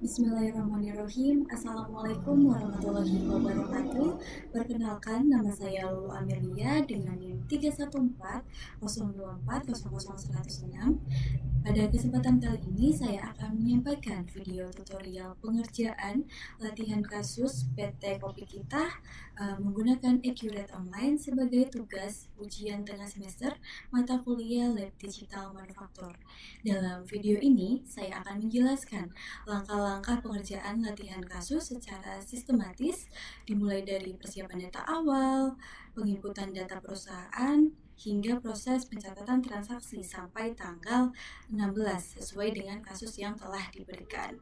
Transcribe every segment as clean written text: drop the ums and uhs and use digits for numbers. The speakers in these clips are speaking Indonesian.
Bismillahirrahmanirrahim. Assalamualaikum warahmatullahi wabarakatuh. Perkenalkan, nama saya Lulu Amelia dengan NIM 31402400106. Pada kesempatan kali ini saya akan menyampaikan video tutorial pengerjaan latihan kasus PT Kopi Kita menggunakan Accurate Online sebagai tugas ujian tengah semester mata kuliah Lab Digital Manufaktur. Dalam video ini saya akan menjelaskan langkah-langkah pengerjaan latihan kasus secara sistematis, dimulai dari persiapan data awal, penginputan data perusahaan, hingga proses pencatatan transaksi sampai tanggal 16 sesuai dengan kasus yang telah diberikan.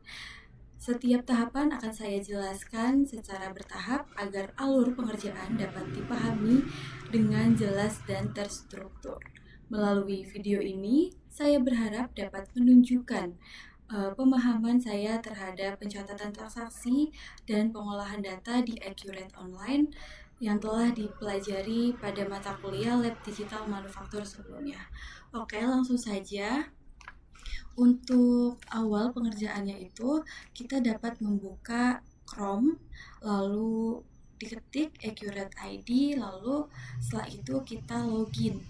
Setiap tahapan akan saya jelaskan secara bertahap agar alur pengerjaan dapat dipahami dengan jelas dan terstruktur. Melalui video ini, saya berharap dapat menunjukkan pemahaman saya terhadap pencatatan transaksi dan pengolahan data di Accurate Online yang telah dipelajari pada mata kuliah Lab Digital Manufaktur sebelumnya. Oke, langsung saja. Untuk awal pengerjaannya itu, kita dapat membuka Chrome, lalu diketik Accurate ID, lalu setelah itu kita login.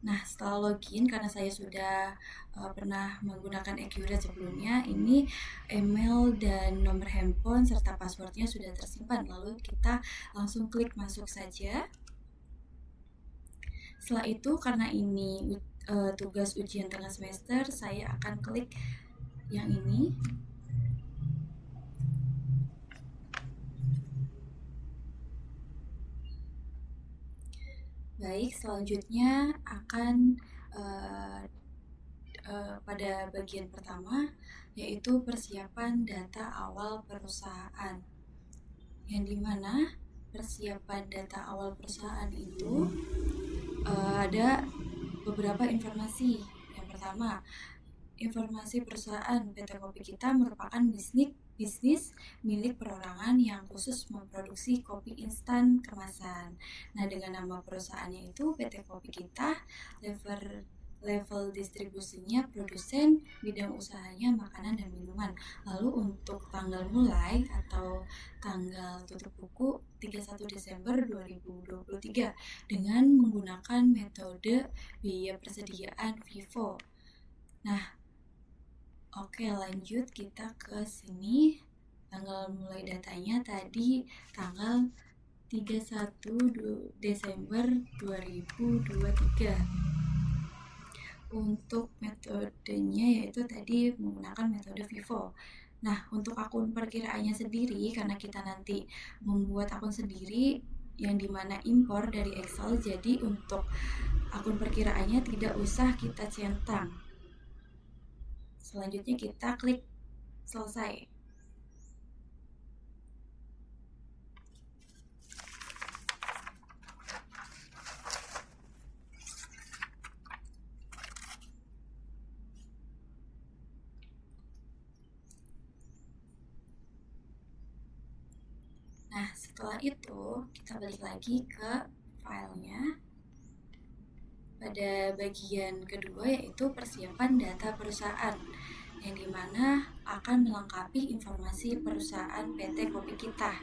Nah, setelah login, karena saya sudah pernah menggunakan Accurate sebelumnya, ini email dan nomor handphone serta passwordnya sudah tersimpan. Lalu kita langsung klik masuk saja. Setelah itu, karena ini tugas ujian tengah semester, saya akan klik yang ini. Baik, selanjutnya akan pada bagian pertama, yaitu persiapan data awal perusahaan, yang dimana persiapan data awal perusahaan itu ada beberapa informasi. Yang pertama, informasi perusahaan PT Kopi Kita merupakan bisnis milik perorangan yang khusus memproduksi kopi instan kemasan. Nah, dengan nama perusahaannya itu PT Kopi Kita, level distribusinya produsen, bidang usahanya makanan dan minuman. Lalu untuk tanggal mulai atau tanggal tutup buku 31 Desember 2023 dengan menggunakan metode biaya persediaan FIFO. Nah, oke, lanjut kita ke sini. Tanggal mulai datanya tadi tanggal 31 Desember 2023. Untuk metodenya yaitu tadi menggunakan metode FIFO. Nah, untuk akun perkiraannya sendiri, karena kita nanti membuat akun sendiri yang dimana impor dari Excel, jadi untuk akun perkiraannya tidak usah kita centang. Selanjutnya kita klik selesai. Nah, setelah itu kita balik lagi ke filenya. Pada bagian kedua yaitu persiapan data perusahaan, yang dimana akan melengkapi informasi perusahaan PT Kopi Kita.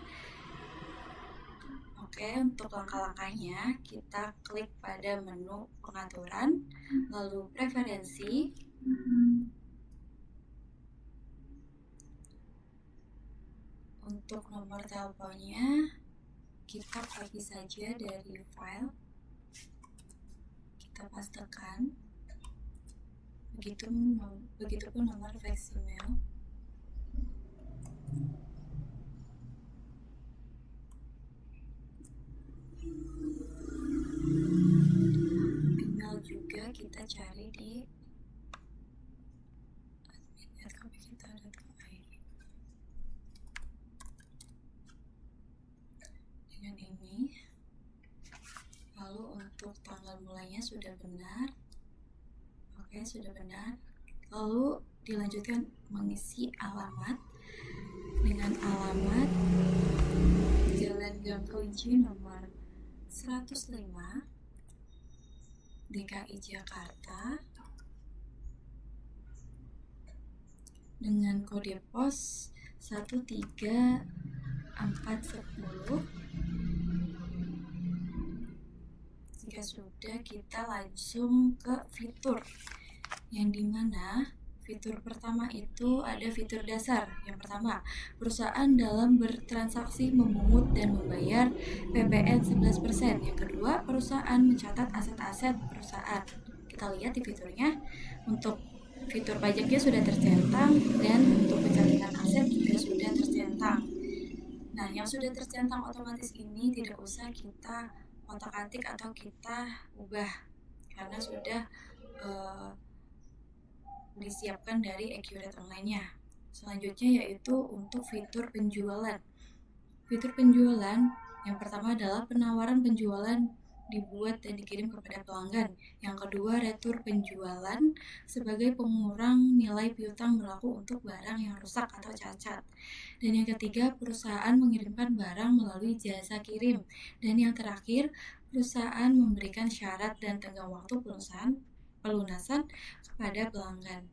Oke, untuk langkah-langkahnya kita klik pada menu pengaturan, lalu preferensi, untuk nomor teleponnya kita copy saja dari file, kita pastekan, begitupun nomor fax email. Email juga kita cari di admin@kopikita.id. Dengan ini, lalu untuk tanggal mulainya sudah benar. Oke, sudah benar. Lalu dilanjutkan mengisi alamat dengan alamat Jalan Gang Kelinci nomor 105 DKI Jakarta. dengan kode pos 13410. Jika sudah, kita langsung ke fitur, yang dimana fitur pertama itu ada fitur dasar. Yang pertama, perusahaan dalam bertransaksi memungut dan membayar PPN 11%. Yang kedua, perusahaan mencatat aset-aset perusahaan. Kita lihat di fiturnya, untuk fitur pajaknya sudah tercentang dan untuk pencatatan aset juga sudah tercentang. Nah, yang sudah tercentang otomatis ini tidak usah kita otak-atik atau kita ubah karena sudah disiapkan dari Accurate Online-nya. Selanjutnya yaitu untuk fitur penjualan. Fitur penjualan yang pertama adalah penawaran penjualan dibuat dan dikirim kepada pelanggan. Yang kedua, retur penjualan sebagai pengurang nilai piutang berlaku untuk barang yang rusak atau cacat. Dan yang ketiga, perusahaan mengirimkan barang melalui jasa kirim. Dan yang terakhir, perusahaan memberikan syarat dan tenggang waktu pelunasan kepada pelanggan.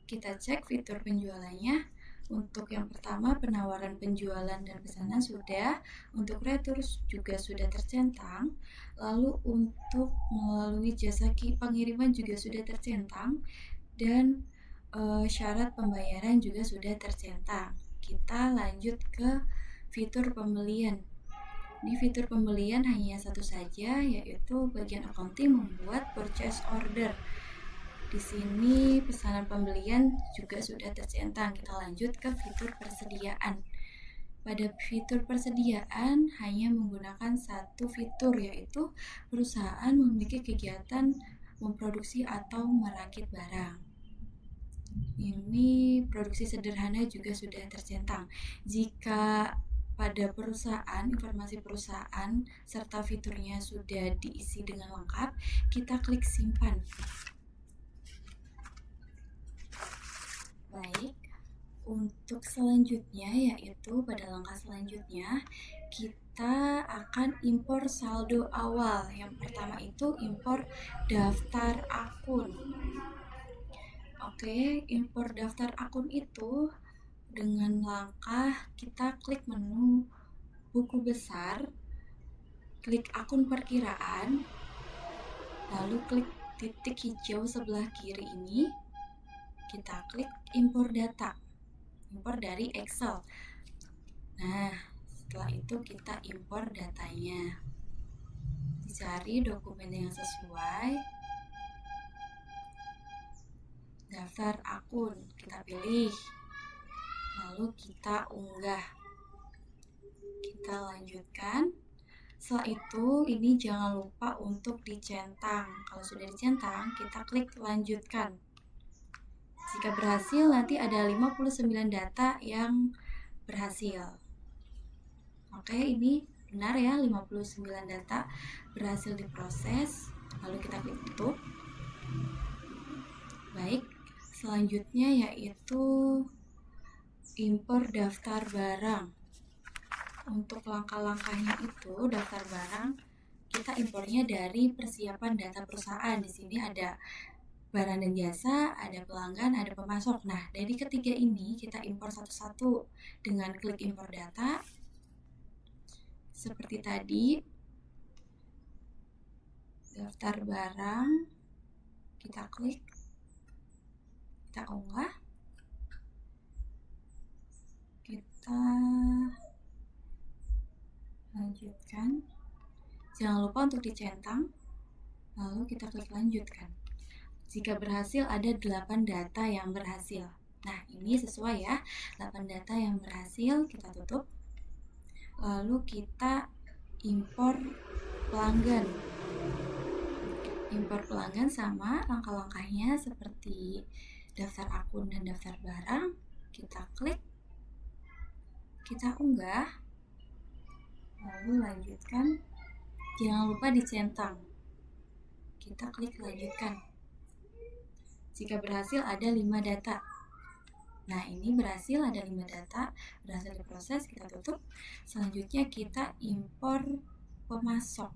Kita cek fitur penjualannya. Untuk yang pertama, penawaran penjualan dan pesanan sudah, untuk retur juga sudah tercentang, lalu untuk melalui jasa pengiriman juga sudah tercentang, dan syarat pembayaran juga sudah tercentang. Kita lanjut ke fitur pembelian. Di fitur pembelian hanya satu saja, yaitu bagian accounting membuat purchase order. Di sini pesanan pembelian juga sudah tercentang. Kita lanjut ke fitur persediaan. Pada fitur persediaan hanya menggunakan satu fitur, yaitu perusahaan memiliki kegiatan memproduksi atau merakit barang. Ini produksi sederhana juga sudah tercentang. Jika pada perusahaan, informasi perusahaan serta fiturnya sudah diisi dengan lengkap, kita klik simpan. Baik, untuk selanjutnya yaitu pada langkah selanjutnya kita akan impor saldo awal. Yang pertama itu impor daftar akun. Oke, impor daftar akun itu dengan langkah kita klik menu buku besar, klik akun perkiraan, lalu klik titik hijau sebelah kiri ini, kita klik impor data, impor dari Excel. Nah, setelah itu kita impor datanya. Dicari dokumen yang sesuai. Daftar akun, kita pilih. Lalu kita unggah. Kita lanjutkan. Setelah itu, ini jangan lupa untuk dicentang. Kalau sudah dicentang, kita klik lanjutkan. Jika berhasil, nanti ada 59 data yang berhasil. Oke, ini benar ya, 59 data berhasil diproses. Lalu kita klik tutup. Baik, selanjutnya yaitu impor daftar barang. Untuk langkah-langkahnya itu, daftar barang kita impornya dari persiapan data perusahaan. Di sini ada barang dan jasa, ada pelanggan, ada pemasok. Nah, dari ketiga ini kita impor satu-satu dengan klik impor data. Seperti tadi, daftar barang, kita klik, kita unggah, kita lanjutkan. Jangan lupa untuk dicentang, lalu kita klik lanjutkan. Jika berhasil, ada 8 data yang berhasil. Nah, ini sesuai ya, 8 data yang berhasil, kita tutup. Lalu kita impor pelanggan. Impor pelanggan sama langkah-langkahnya seperti daftar akun dan daftar barang. Kita klik, kita unggah, lalu lanjutkan. Jangan lupa dicentang. Kita klik lanjutkan. Jika berhasil, ada 5 data. Nah, ini berhasil, ada 5 data, berhasil diproses, kita tutup. Selanjutnya kita impor pemasok.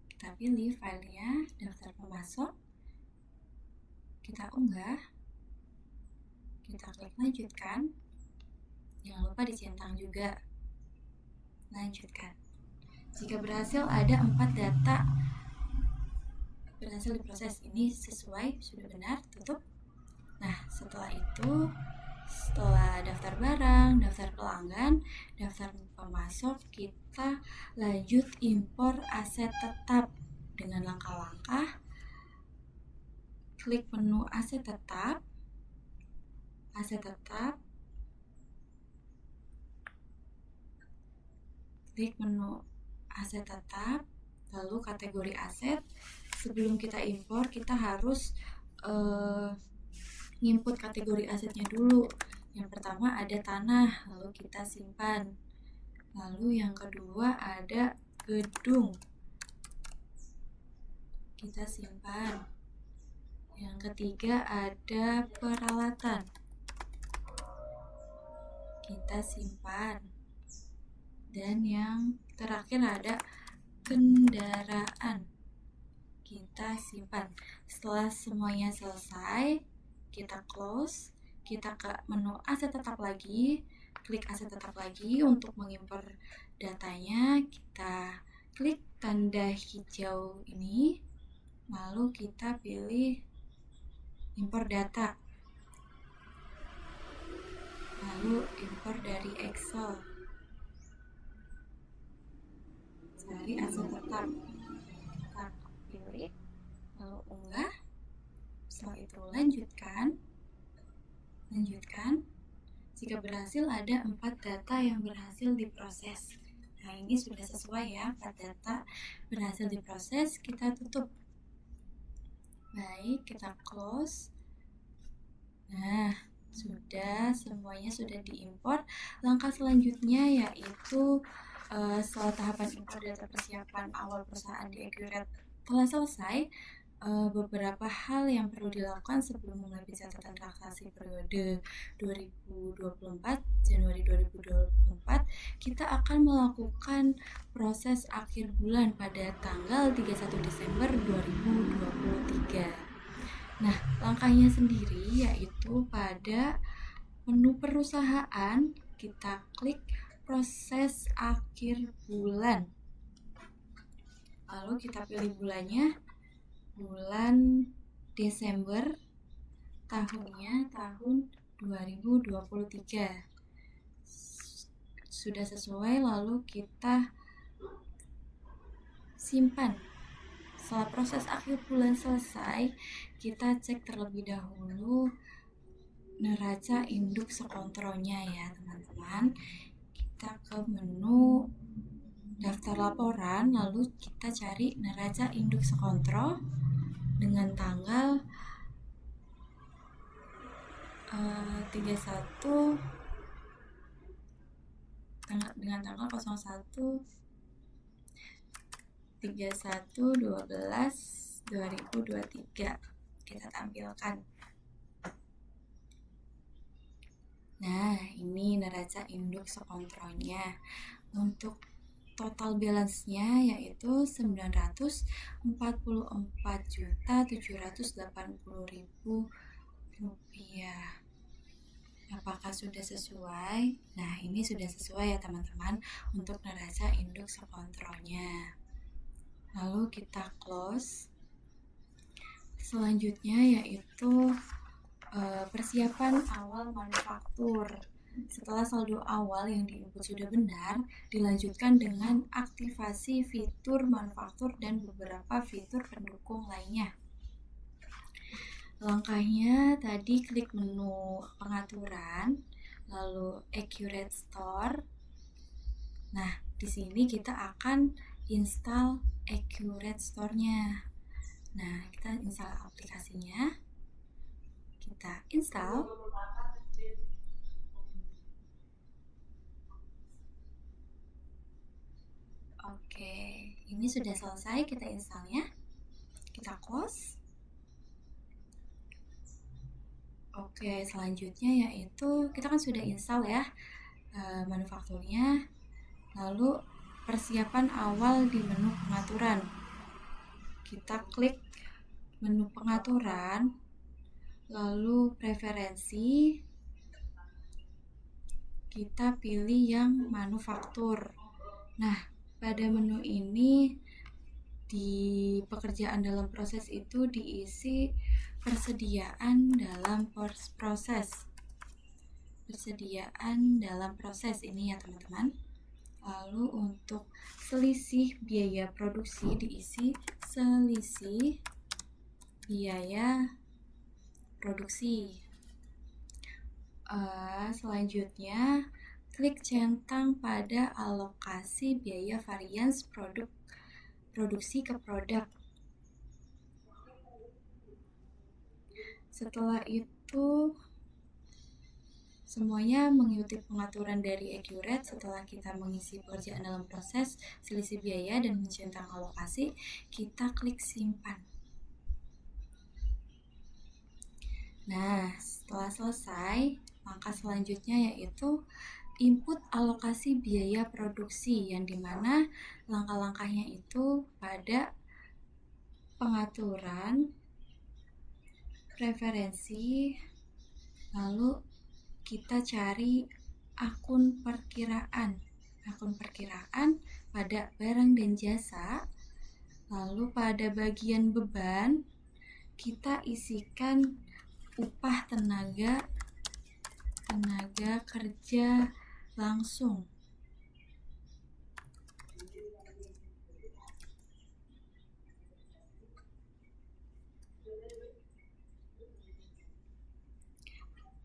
Kita pilih filenya, daftar pemasok. kita unggah, kita klik lanjutkan. Jangan lupa dicentang juga. Lanjutkan. Jika berhasil, ada 4 data berhasil diproses. Ini sesuai, sudah benar, tutup. Nah, setelah itu, setelah daftar barang, daftar pelanggan, daftar pemasok, kita lanjut impor aset tetap dengan langkah-langkah. Klik menu aset tetap, klik menu aset tetap, lalu kategori aset. Sebelum kita impor, kita harus input kategori asetnya dulu. Yang pertama ada tanah, lalu kita simpan. Lalu yang kedua ada gedung, kita simpan. Yang ketiga ada peralatan, kita simpan. Dan yang terakhir ada kendaraan, kita simpan. Setelah semuanya selesai, kita close, kita ke menu aset tetap lagi, klik aset tetap lagi. Untuk mengimpor datanya, kita klik tanda hijau ini, lalu kita pilih impor data, lalu impor dari Excel, cari aset tetap, kita pilih, lalu unggah. Setelah itu lanjutkan. Jika berhasil, ada 4 data yang berhasil diproses. Nah, ini sudah sesuai ya, 4 data berhasil diproses. Kita tutup. Baik, kita close. Nah, semuanya sudah diimpor. Langkah selanjutnya yaitu setelah tahapan impor data persiapan awal perusahaan di Accurate telah selesai, beberapa hal yang perlu dilakukan sebelum mulai pencatatan transaksi periode 2024 Januari 2024. Kita akan melakukan proses akhir bulan pada tanggal 31 Desember 2023. Nah, langkahnya sendiri yaitu pada menu perusahaan, kita klik proses akhir bulan, lalu kita pilih bulannya, bulan Desember, tahunnya tahun 2023. Sudah sesuai, lalu kita simpan. Setelah proses akhir bulan selesai, kita cek terlebih dahulu neraca induk sekontronya ya teman-teman. Kita ke menu daftar laporan, lalu kita cari neraca induk sekontro dengan tanggal 31 dengan tanggal 01/31/12/2023 kita tampilkan. Nah, ini neraca induk sekontronya. Untuk total balance-nya yaitu 944.780.000 rupiah. Apakah sudah sesuai? Nah, ini sudah sesuai ya teman-teman untuk neraca induk sekontronya. Lalu kita close. Selanjutnya yaitu persiapan awal manufaktur. Setelah saldo awal yang diinput sudah benar, dilanjutkan dengan aktivasi fitur manufaktur dan beberapa fitur pendukung lainnya. Langkahnya tadi klik menu pengaturan, lalu Accurate Store. Nah, di sini kita akan install Accurate Store-nya. Nah, kita install aplikasinya. Kita install. Oke, ini sudah selesai, kita installnya. Kita close. Oke, selanjutnya yaitu kita kan sudah install ya manufakturnya. Lalu persiapan awal di menu pengaturan. Kita klik menu pengaturan, Lalu preferensi, kita pilih yang manufaktur. Nah, pada menu ini di pekerjaan dalam proses itu diisi persediaan dalam proses. Persediaan dalam proses ini ya teman-teman. Lalu untuk selisih biaya produksi diisi selisih biaya produksi. Selanjutnya, klik centang pada alokasi biaya varians produksi ke produk. Setelah itu, semuanya mengikuti pengaturan dari Accurate. Setelah kita mengisi pekerjaan dalam proses, selisih biaya, dan mencentang alokasi, kita klik simpan. Nah, setelah selesai, langkah selanjutnya yaitu input alokasi biaya produksi, yang dimana langkah-langkahnya itu pada pengaturan, preferensi, lalu kita cari akun perkiraan pada barang dan jasa. Lalu pada bagian beban kita isikan upah tenaga kerja langsung.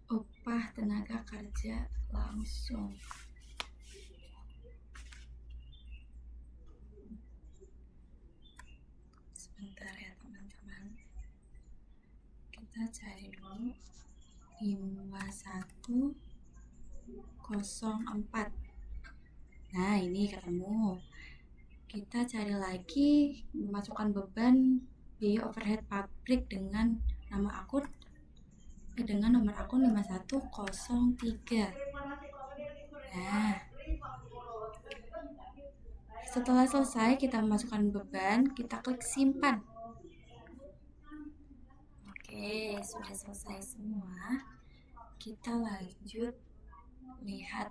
Upah tenaga kerja langsung. Sebentar ya teman-teman. Kita cari dulu 5104. Nah, ini ketemu. Kita cari lagi, memasukkan beban biaya overhead pabrik dengan nomor akun 5103. Nah, setelah selesai kita memasukkan beban, kita klik simpan. Oke, sudah selesai semua. Kita lanjut lihat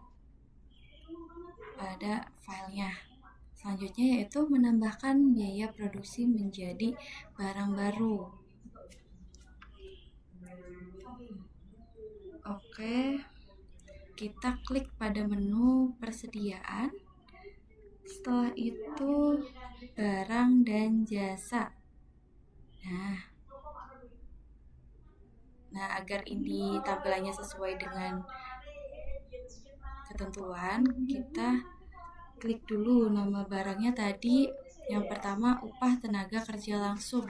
pada filenya. Selanjutnya yaitu menambahkan biaya produksi menjadi barang baru. Oke, kita klik pada menu persediaan. Setelah itu barang dan jasa. Nah, agar ini tampilannya sesuai dengan ketentuan, kita klik dulu nama barangnya tadi. Yang pertama, upah tenaga kerja langsung.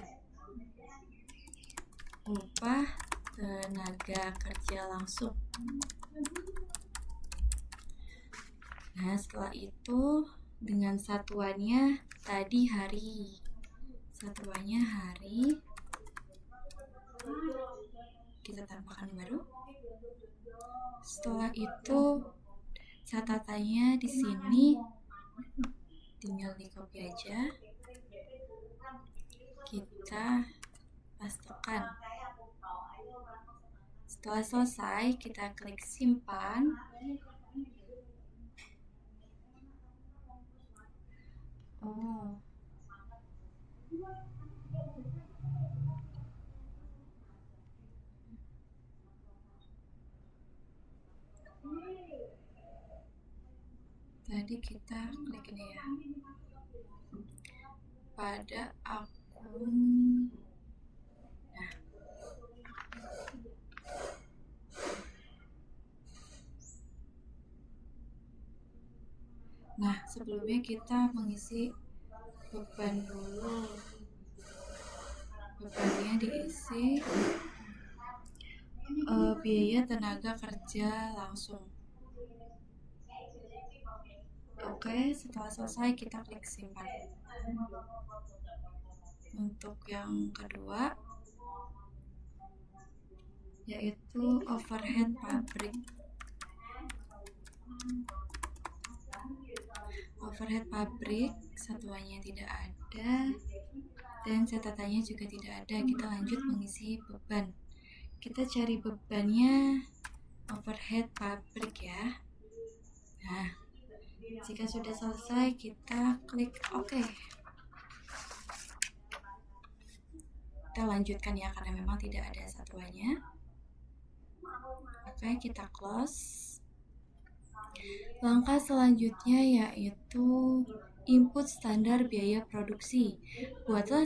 Upah tenaga kerja langsung. Nah, setelah itu dengan satuannya tadi hari. Satuannya hari. Kita tambahkan baru. Setelah itu catatannya di sini tinggal di copy aja. Kita pastekan. Setelah selesai, kita klik simpan. Tadi kita klik ini ya, pada akun. Nah, sebelumnya kita mengisi beban dulu. Bebannya diisi biaya tenaga kerja langsung. Oke, setelah selesai kita klik simpan. Untuk yang kedua yaitu overhead pabrik. Overhead pabrik satuannya tidak ada dan catatannya juga tidak ada. Kita lanjut mengisi beban. kita cari bebannya overhead pabrik ya. Nah, jika sudah selesai kita klik OK. Kita lanjutkan ya karena memang tidak ada satuannya. Oke, kita close. Langkah selanjutnya yaitu input standar biaya produksi. Buatlah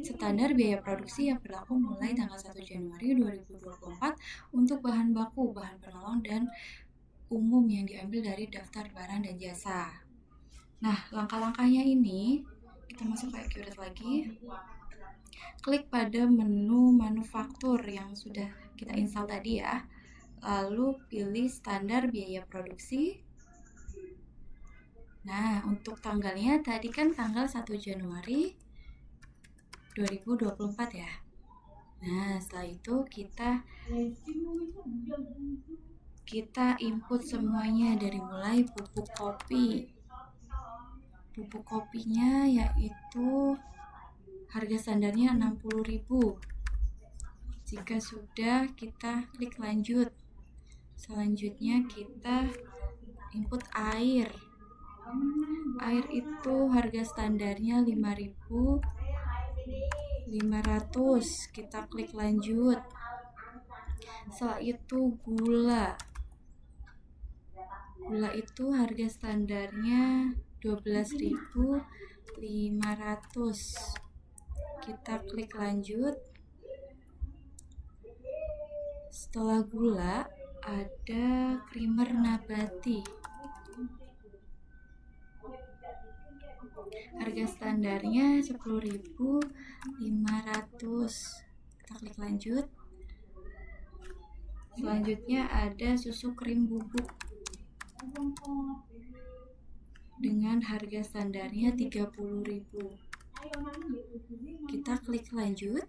standar biaya produksi yang berlaku mulai tanggal 1 Januari 2024 untuk bahan baku, bahan penolong, dan umum yang diambil dari daftar barang dan jasa. Nah, langkah-langkahnya ini kita masuk ke Accurate lagi. Klik pada menu manufaktur yang sudah kita install tadi ya. Lalu pilih standar biaya produksi. Nah, untuk tanggalnya tadi kan tanggal 1 Januari 2024 ya. Nah, setelah itu kita input semuanya dari mulai bubuk kopi. Bubuk kopinya yaitu harga standarnya 60.000. Jika sudah, kita klik lanjut. Selanjutnya kita input air. Air itu harga standarnya 5.500. Kita klik lanjut. Setelah itu gula. Gula itu harga standarnya 12.500. Kita klik lanjut. Setelah gula ada creamer nabati. Harga standarnya 10.500. Kita klik lanjut. Selanjutnya ada susu krim bubuk dengan harga standarnya 30.000. Kita klik lanjut.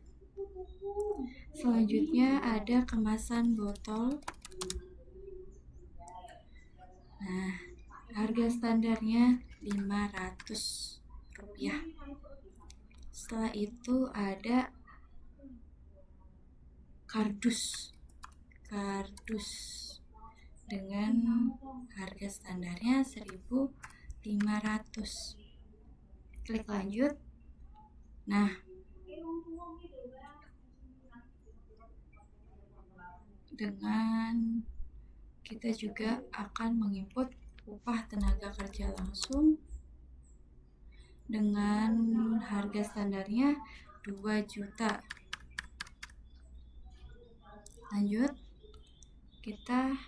Selanjutnya ada kemasan botol. Nah, harga standarnya 500 rupiah. Setelah itu ada kardus dengan harga standarnya 1.500. Klik lanjut. Nah, dengan kita juga akan menginput upah tenaga kerja langsung dengan harga standarnya 2 juta. Lanjut, kita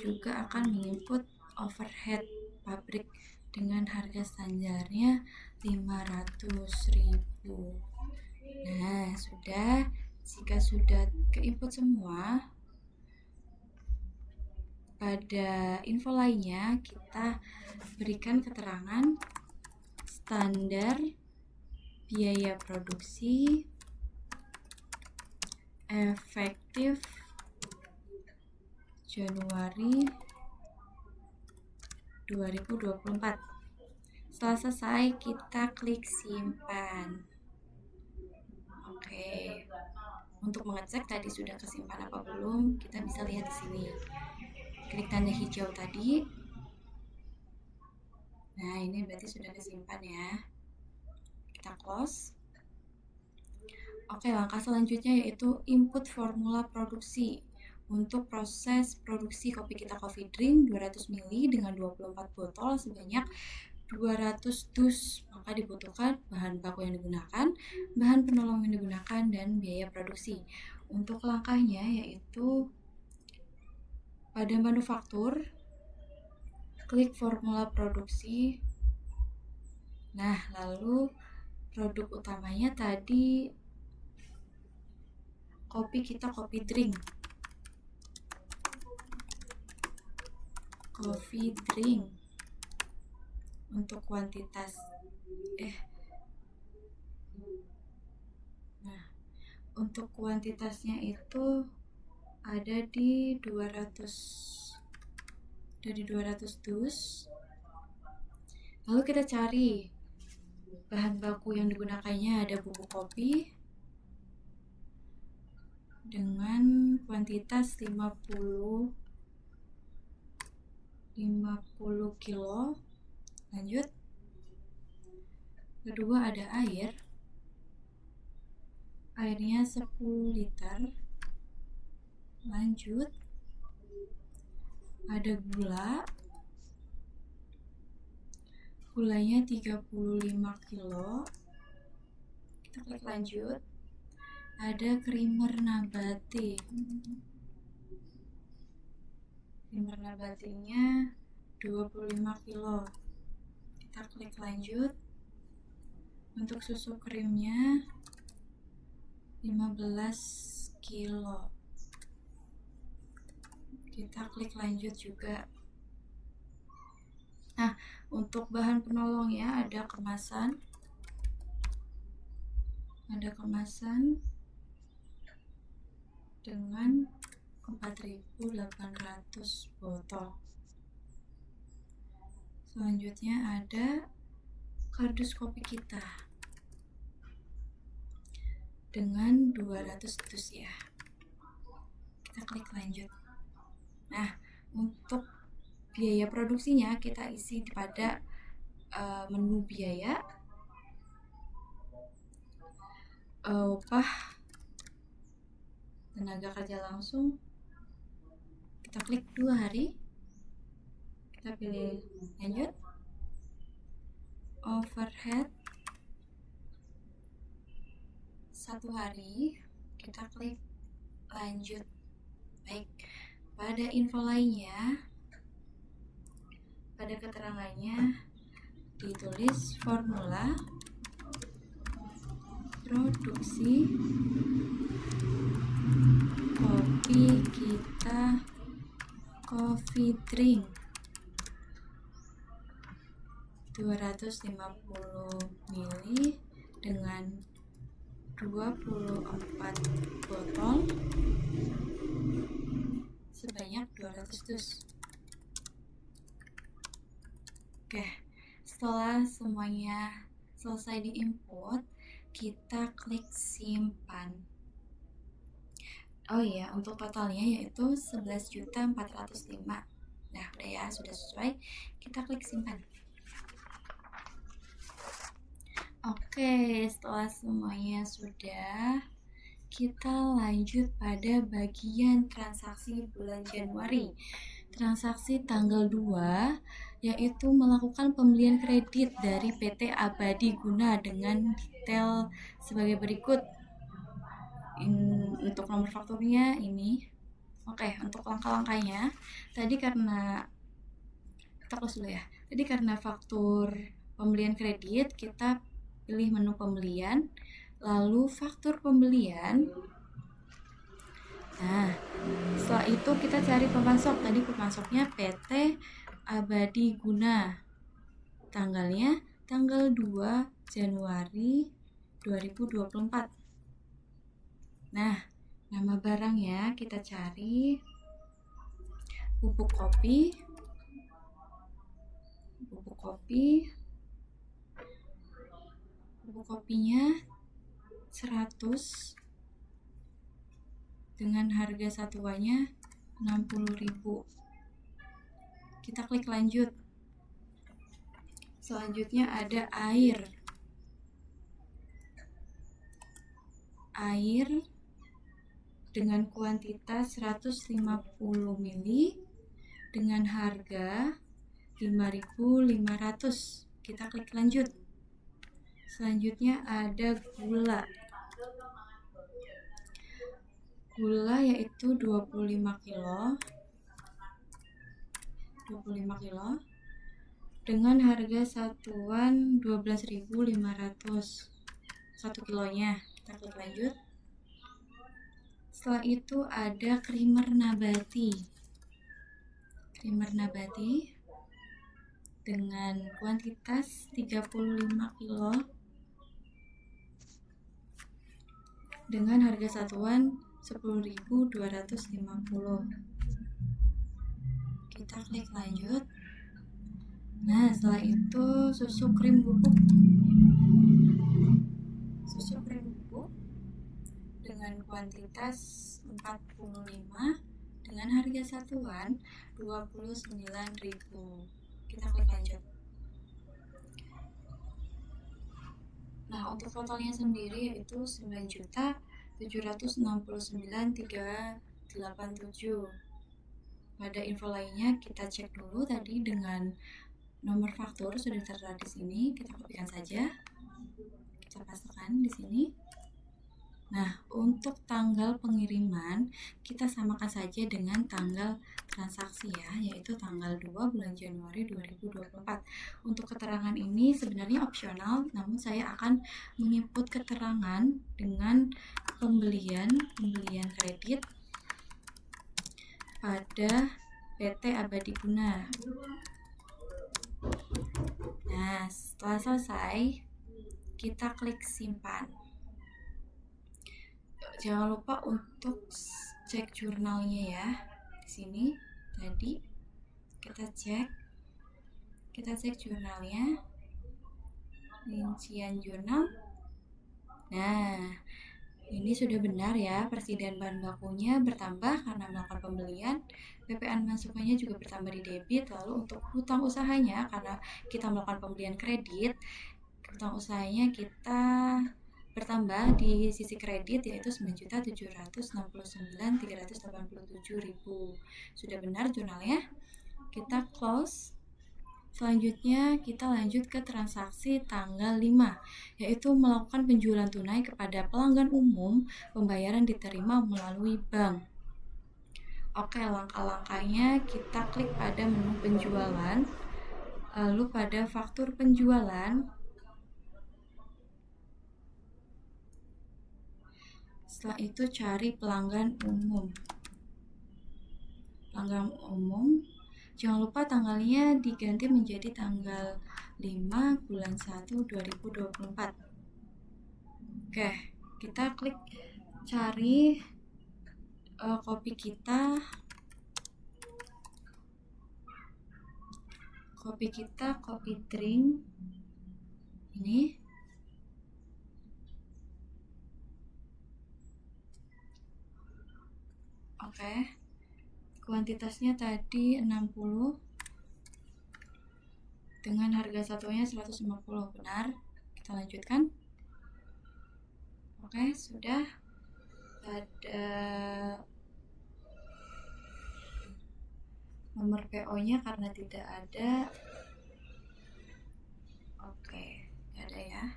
juga akan menginput overhead pabrik dengan harga standarnya 500.000. Nah, sudah. Jika sudah keinput semua, pada info lainnya kita berikan keterangan standar biaya produksi efektif Januari 2024. Setelah selesai, kita klik simpan. Oke. Untuk mengecek tadi sudah kesimpan apa belum, kita bisa lihat di sini. Klik tanda hijau tadi. Nah, ini berarti sudah kesimpan ya. Kita close. Oke, langkah selanjutnya yaitu input formula produksi. Untuk proses produksi kopi kita Coffee Drink 200 ml dengan 24 botol sebanyak 200 dus. Maka dibutuhkan bahan baku yang digunakan, bahan penolong yang digunakan, dan biaya produksi. Untuk langkahnya yaitu pada manufaktur, klik formula produksi. Nah, lalu produk utamanya tadi kopi kita Coffee Drink. Coffee Drink. Untuk kuantitas untuk kuantitasnya itu ada di 200 dus. Lalu kita cari bahan baku yang digunakannya, ada bubuk kopi, dengan kuantitas 50 kilo. Lanjut. Kedua ada airnya 10 liter. Lanjut, ada gulanya 35 kilo. Kita klik lanjut. Ada creamer nabati. Creamer nabatinya 25 kilo. Kita klik lanjut. Untuk susu krimnya 15 kilo. Kita klik lanjut juga. Nah, untuk bahan penolongnya ada kemasan dengan 4.800 botol. Selanjutnya ada kardus kopi kita dengan 200 dus ya. Kita klik lanjut. Nah, untuk biaya produksinya kita isi pada menu biaya, upah, tenaga kerja langsung. Kita klik 2 hari. Kita pilih lanjut. Overhead 1 hari. Kita klik lanjut. Baik, pada info lainnya, pada keterangannya ditulis formula produksi kopi kita coffee drink 250 ml dengan 24 botol sebanyak 200 dus. Oke, setelah semuanya selesai diinput, kita klik simpan. Oh iya, untuk totalnya yaitu 11.405.000. Nah, udah ya, sudah sesuai. Kita klik simpan. Oke, setelah semuanya sudah, kita lanjut pada bagian transaksi bulan Januari. Transaksi tanggal 2 yaitu melakukan pembelian kredit dari PT Abadi Guna dengan detail sebagai berikut. Untuk nomor fakturnya ini. Oke, untuk langkah-langkahnya tadi karena kita close dulu ya. Tadi karena faktur pembelian kredit, kita pilih menu pembelian, lalu faktur pembelian. Nah, setelah itu kita cari pemasok. Tadi pemasoknya PT Abadi Guna. Tanggalnya tanggal 2 Januari 2024. Nah, nama barangnya kita cari bubuk kopi. Bubuk kopinya 100 dengan harga satuannya 60.000. Kita klik lanjut. Selanjutnya ada air dengan kuantitas 150 ml dengan harga 5.500. Kita klik lanjut. Selanjutnya ada gula yaitu 25 kilo dengan harga satuan 12.500 1 kilonya. Kita klik lanjut. Setelah itu ada creamer nabati dengan kuantitas 35 kilo dengan harga satuan 10.250. Kita klik lanjut. Nah, setelah itu susu krim bubuk dengan kuantitas dengan harga satuan 29.000. Kita klik lanjut. Nah, untuk totalnya sendiri yaitu 9.769.387. Pada info lainnya kita cek dulu tadi dengan nomor faktur sudah tertera di sini, kita kopikan saja. Kita pastikan di sini. Nah, untuk tanggal pengiriman kita samakan saja dengan tanggal transaksi ya, yaitu tanggal 2 bulan Januari 2024. Untuk keterangan ini sebenarnya opsional, namun saya akan menginput keterangan dengan pembelian kredit pada PT Abadi Guna. Nah, setelah selesai, kita klik simpan. Jangan lupa untuk cek jurnalnya ya. Di sini tadi kita cek jurnalnya, rincian jurnal. Nah, ini sudah benar ya, persediaan bahan bakunya bertambah karena melakukan pembelian. PPN masukannya juga bertambah di debit. Lalu untuk hutang usahanya, karena kita melakukan pembelian kredit, hutang usahanya kita bertambah di sisi kredit yaitu 9.769.387.000. Sudah benar jurnalnya. Kita close. Selanjutnya kita lanjut ke transaksi tanggal 5, yaitu melakukan penjualan tunai kepada pelanggan umum, pembayaran diterima melalui bank. Oke, langkah-langkahnya kita klik pada menu penjualan, lalu pada faktur penjualan. Setelah itu cari pelanggan umum. Jangan lupa tanggalnya diganti menjadi tanggal 5 bulan 1 2024. Oke, kita klik cari kopi kita. Kopi drink ini. Oke, kuantitasnya tadi 60 dengan harga satunya 150, benar. Kita lanjutkan. Oke, sudah. Pada nomor PO-nya karena tidak ada. Oke, tidak ada ya.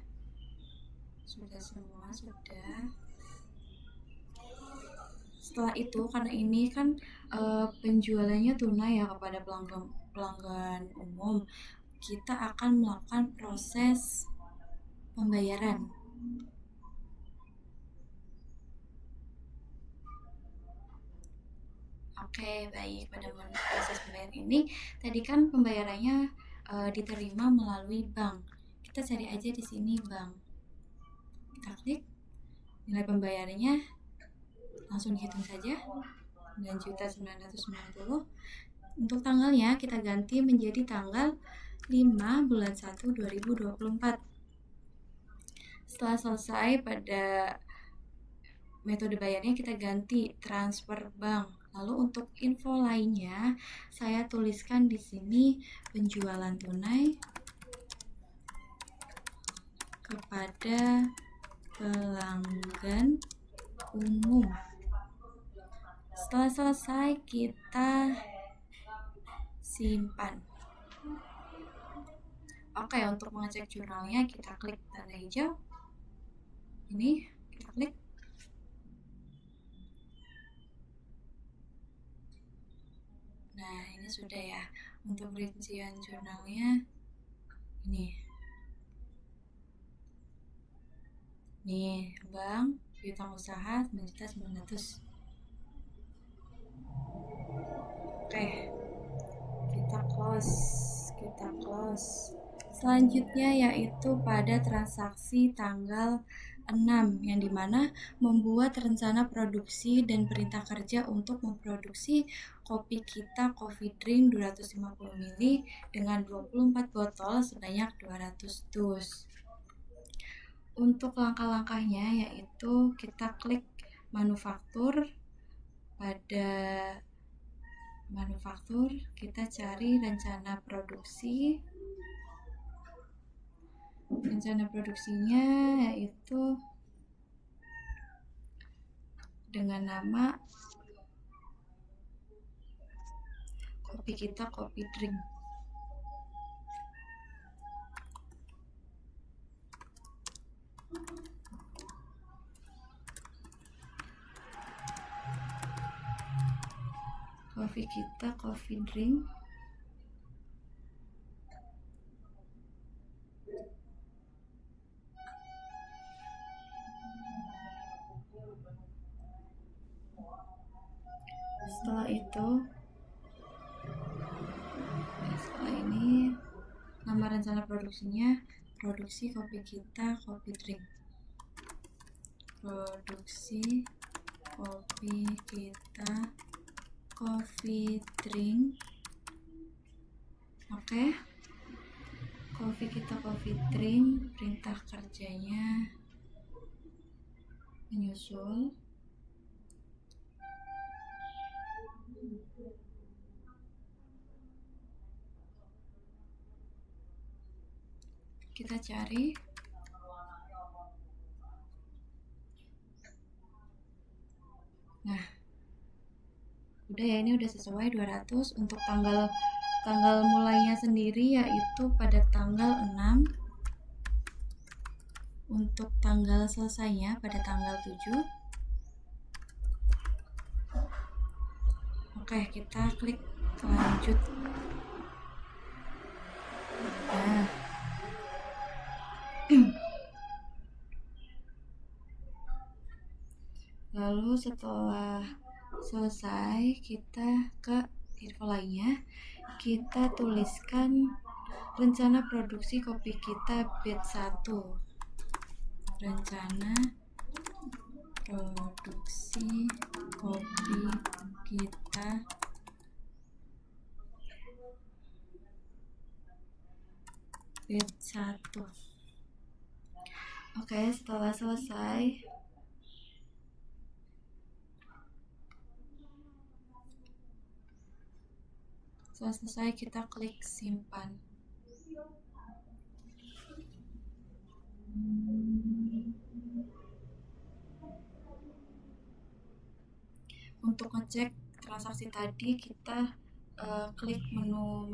Sudah semua, sudah. Setelah itu, karena ini kan penjualannya tunai ya kepada pelanggan umum, kita akan melakukan proses pembayaran. Oke, baik. Pada proses pembayaran ini, tadi kan pembayarannya diterima melalui bank. Kita cari aja di sini bank. Kita klik, nilai pembayarannya langsung dihitung saja, 9.990. Untuk tanggalnya kita ganti menjadi tanggal 5 bulan 1 2024. Setelah selesai, pada metode bayarnya kita ganti transfer bank. Lalu untuk info lainnya saya tuliskan di sini penjualan tunai kepada pelanggan umum. Setelah selesai kita simpan. Oke, untuk mengecek jurnalnya kita klik tanda hijau. Ini kita klik. Nah, ini sudah ya. Untuk rincian jurnalnya ini. Nih, bank, piutang usaha 9.900. Oke, kita close. Selanjutnya yaitu pada transaksi tanggal 6, yang dimana membuat rencana produksi dan perintah kerja untuk memproduksi kopi kita Coffee Drink 250 ml dengan 24 botol sebanyak 200 dus. Untuk langkah-langkahnya yaitu kita klik manufaktur, pada manufaktur, kita cari rencana produksi. Rencana produksinya yaitu dengan nama kopi kita kopi drink. Kopi kita coffee drink. Setelah ini nama rencana produksinya produksi kopi kita kopi drink. Produksi kopi kita coffee drink. Oke. Kopi kita coffee drink, perintah kerjanya menyusul. Kita cari. Nah, udah ya, ini udah sesuai 200. Untuk tanggal mulainya sendiri yaitu pada tanggal 6. Untuk tanggal selesainya pada tanggal 7. Oke, kita klik lanjut. Nah, lalu setelah selesai, kita ke info lainnya. Kita tuliskan rencana produksi kopi kita batch 1. Rencana produksi kopi kita batch 1. Oke, setelah selesai kita klik simpan. Untuk ngecek transaksi tadi, kita klik menu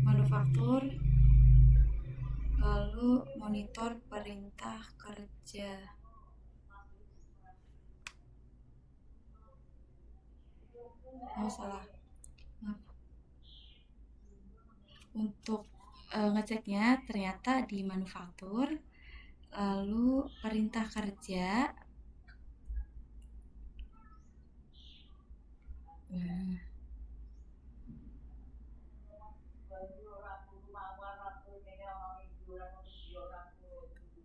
manufaktur, lalu monitor perintah kerja. Oh, salah. Maaf. Untuk ngeceknya ternyata di manufaktur, lalu perintah kerja.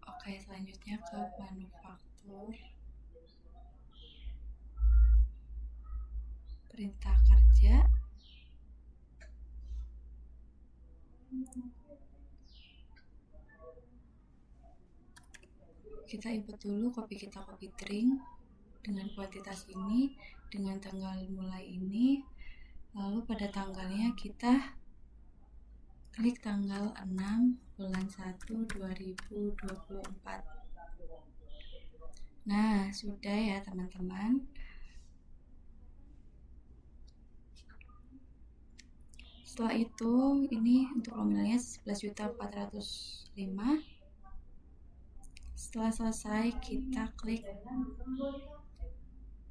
Oke, selanjutnya ke manufaktur, perintah kerja. Kita input dulu kopi kita kopi drink dengan kuantitas ini, dengan tanggal mulai ini, lalu pada tanggalnya kita klik tanggal 6 bulan 1 2024. Nah, sudah ya teman-teman. Setelah itu, ini untuk nominalnya 11.405. Setelah selesai, kita klik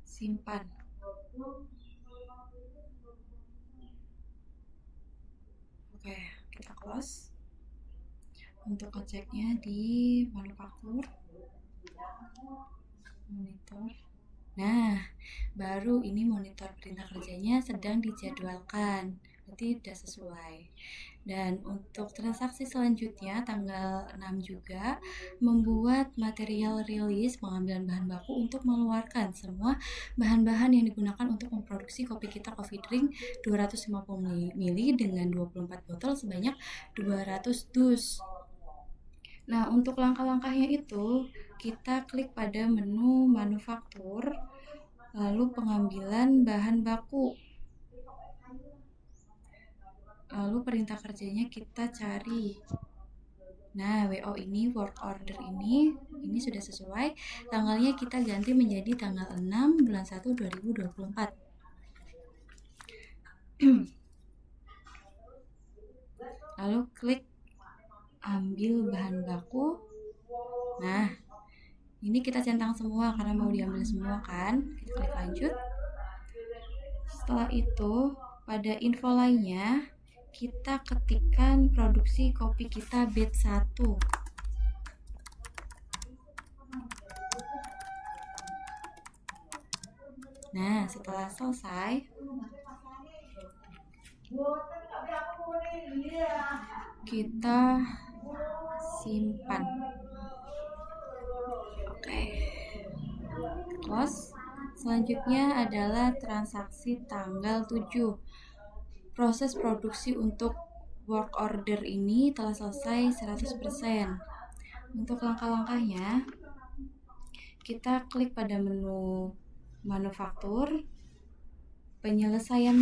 simpan. Oke, kita close. Untuk ngeceknya di manufaktur, monitor. Nah, baru ini monitor perintah kerjanya sedang dijadwalkan, berarti sudah sesuai. Dan untuk transaksi selanjutnya tanggal 6 juga membuat material rilis pengambilan bahan baku untuk mengeluarkan semua bahan-bahan yang digunakan untuk memproduksi kopi kita coffee drink 250 ml dengan 24 botol sebanyak 200 dus. Nah, untuk langkah-langkahnya itu kita klik pada menu manufaktur, lalu pengambilan bahan baku, lalu perintah kerjanya kita cari. Nah, WO ini, work order ini sudah sesuai. Tanggalnya kita ganti menjadi tanggal 6 bulan 1 2024. Lalu klik ambil bahan baku. Nah, ini kita centang semua karena mau diambil semua kan. Kita klik lanjut. Setelah itu, pada info lainnya, kita ketikkan produksi kopi kita batch 1. Nah, setelah selesai, kita simpan. Oke. Close. Selanjutnya adalah transaksi tanggal 7. Proses produksi untuk work order ini telah selesai 100%. Untuk langkah-langkahnya, kita klik pada menu manufaktur, penyelesaian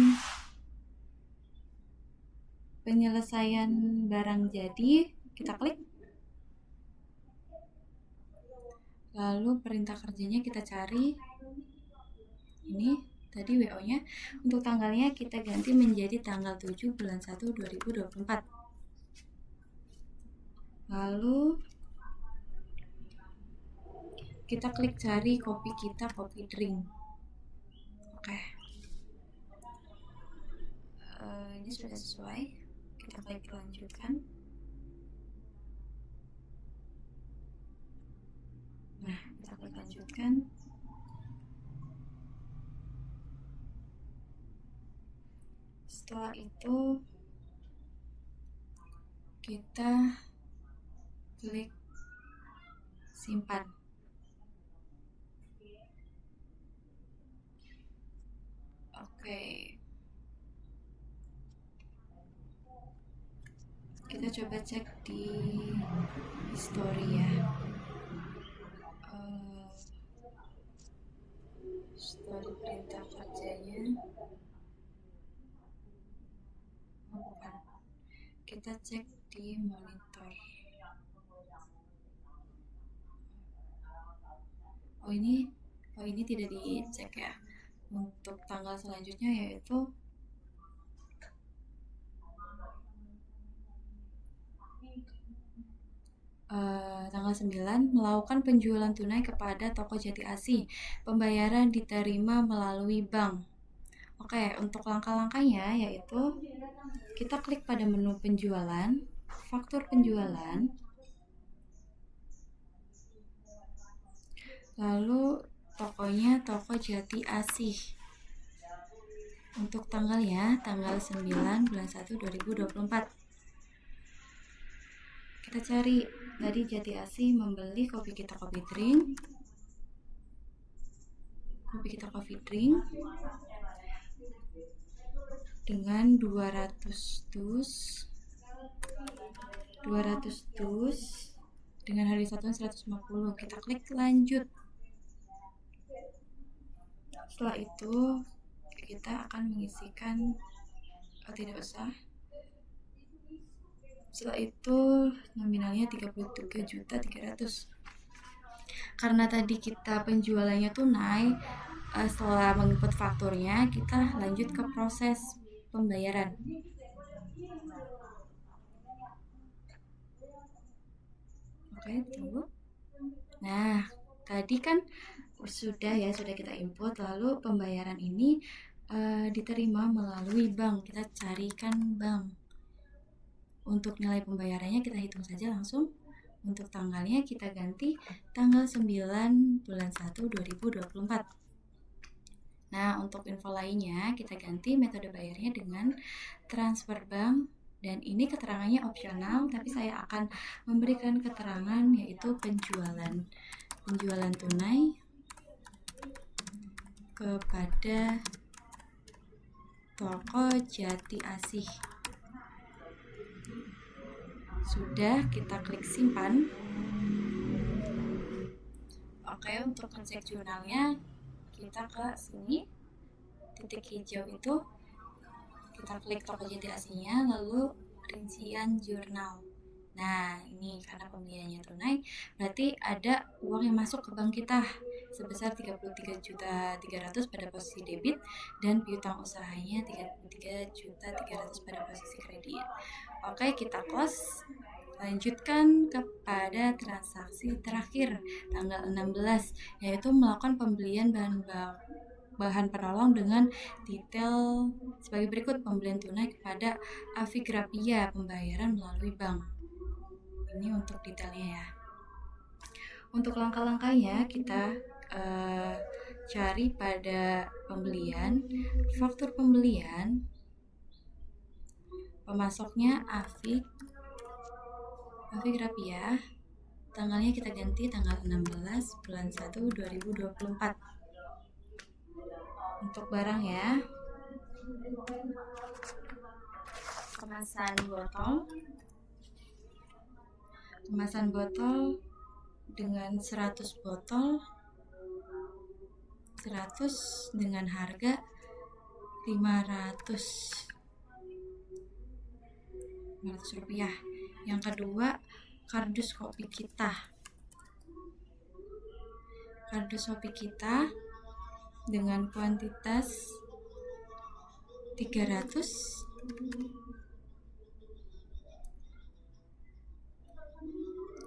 barang jadi, kita klik. Lalu perintah kerjanya kita cari. Ini tadi WO-nya. Untuk tanggalnya kita ganti menjadi tanggal 7 bulan 1 2024. Lalu kita klik cari kopi kita, kopi drink. Oke. Ini sudah sesuai. Kita klik lanjutkan. Nah, kita klik lanjutkan. Setelah itu kita klik simpan. Oke. Kita coba cek di history ya. Story perintah kerjanya. Bukan. Kita cek di monitor. Oh ini tidak dicek ya. Untuk tanggal selanjutnya yaitu tanggal 9 melakukan penjualan tunai kepada toko Jati Asih. Pembayaran diterima melalui bank. Oke, untuk langkah-langkahnya yaitu kita klik pada menu penjualan, faktur penjualan, lalu tokonya toko Jati Asih. Untuk tanggalnya, tanggal 9 bulan 1 2024. Kita cari, tadi Jati Asih membeli kopi kita kopi drink. Kopi kita coffee drink dengan 200 dus dengan harga satuan 150. Kita klik lanjut. Setelah itu kita akan mengisikan tidak usah. Setelah itu nominalnya 33.300. Karena tadi kita penjualannya tunai, setelah menginput fakturnya kita lanjut ke proses pembayaran. Oke, tunggu. Nah, tadi kan sudah kita input, lalu pembayaran ini diterima melalui bank. Kita carikan bank. Untuk nilai pembayarannya kita hitung saja langsung. Untuk tanggalnya kita ganti tanggal 9 bulan 1 2024. Nah, untuk info lainnya kita ganti metode bayarnya dengan transfer bank, dan ini keterangannya opsional, tapi saya akan memberikan keterangan yaitu penjualan tunai kepada toko Jati Asih. Sudah, kita klik simpan. Oke, untuk ngecek jurnalnya kita ke sini, titik hijau itu kita klik Tokopedia aslinya, lalu rincian jurnal. Nah, ini karena pembeliannya tunai, berarti ada uang yang masuk ke bank kita sebesar 33.300.000 pada posisi debit dan piutang usahanya 33.300.000 pada posisi kredit. Oke, kita close. Lanjutkan kepada transaksi terakhir tanggal 16, yaitu melakukan pembelian bahan penolong dengan detail sebagai berikut. Pembelian tunai kepada Afigrapia, pembayaran melalui bank. Ini untuk detailnya ya. Untuk langkah-langkahnya kita cari pada pembelian, faktur pembelian, pemasoknya Afigrapia, tanggalnya kita ganti tanggal 16 bulan 1 2024. Untuk barang ya, kemasan botol dengan 100 botol, 100 dengan harga 500 rupiah. Yang kedua, kardus kopi kita dengan kuantitas 300,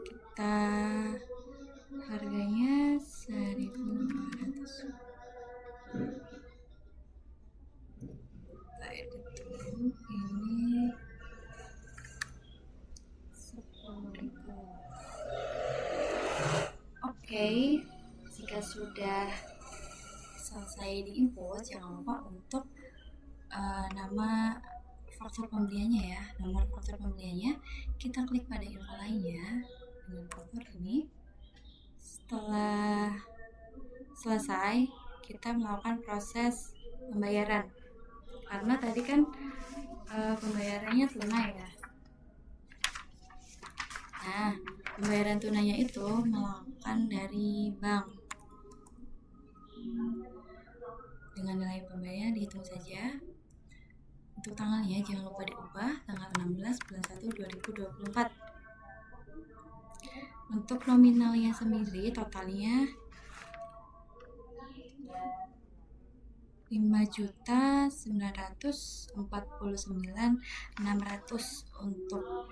kita harganya 1.200. Ini 10.000. Oke, jika sudah selesai diinput, jangan lupa untuk nama faktur pembeliannya ya, nomor faktur pembeliannya. Kita klik pada info lainnya dengan faktur ini. Setelah selesai, kita melakukan proses pembayaran. Karena tadi kan pembayarannya tunai ya. Nah, pembayaran tunainya itu melakukan dari bank. Dengan nilai pembayaran dihitung saja. Untuk tanggalnya jangan lupa diubah, tanggal 16 bulan 1 2024. Untuk nominalnya sendiri totalnya 5.949.600. Untuk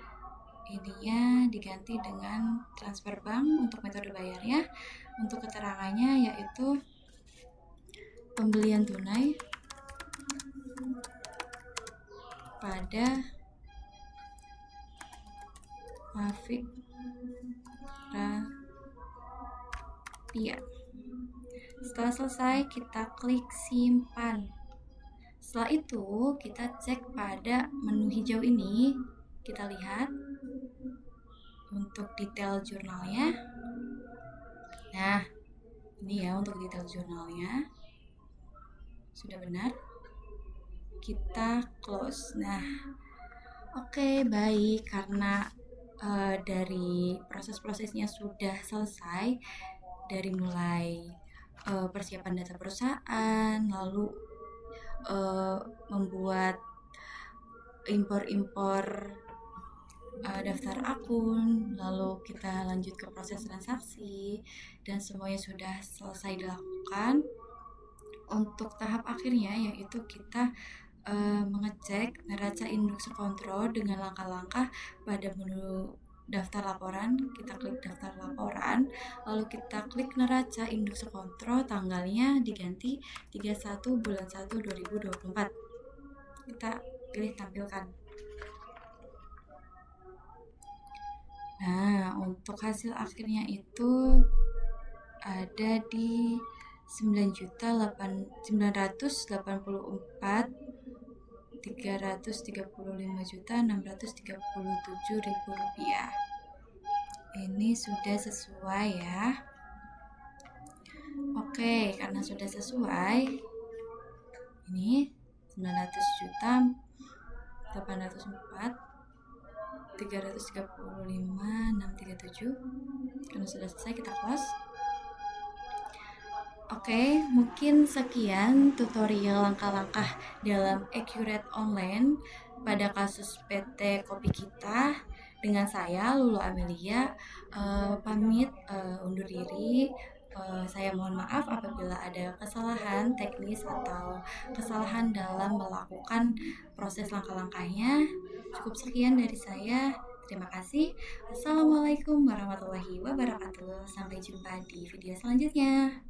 ininya diganti dengan transfer bank untuk metode bayarnya. Untuk keterangannya yaitu pembelian tunai pada Afigrapia. Setelah selesai, kita klik simpan. Setelah itu, kita cek pada menu hijau ini. Kita lihat untuk detail jurnalnya. Nah, ini ya untuk detail jurnalnya. Sudah benar. Kita close. Nah, oke, baik, karena dari proses-prosesnya sudah selesai, dari mulai persiapan data perusahaan, lalu membuat impor daftar akun, lalu kita lanjut ke proses transaksi, dan semuanya sudah selesai dilakukan. Untuk tahap akhirnya yaitu kita mengecek neraca induk kontrol dengan langkah-langkah pada menu daftar laporan. Kita klik daftar laporan, lalu kita klik neraca induk kontrol, tanggalnya diganti 31 bulan 1 2024. Kita pilih tampilkan. Nah, untuk hasil akhirnya itu ada di 9.335.637.000 rupiah. Ini sudah sesuai ya. Oke, karena sudah sesuai, ini 900.804.335.637. Karena sudah selesai, kita close. Oke, mungkin sekian tutorial langkah-langkah dalam Accurate Online pada kasus PT Kopi Kita. Dengan saya, Lulu Amelia, pamit undur diri. Saya mohon maaf apabila ada kesalahan teknis atau kesalahan dalam melakukan proses langkah-langkahnya. Cukup sekian dari saya. Terima kasih. Assalamualaikum warahmatullahi wabarakatuh. Sampai jumpa di video selanjutnya.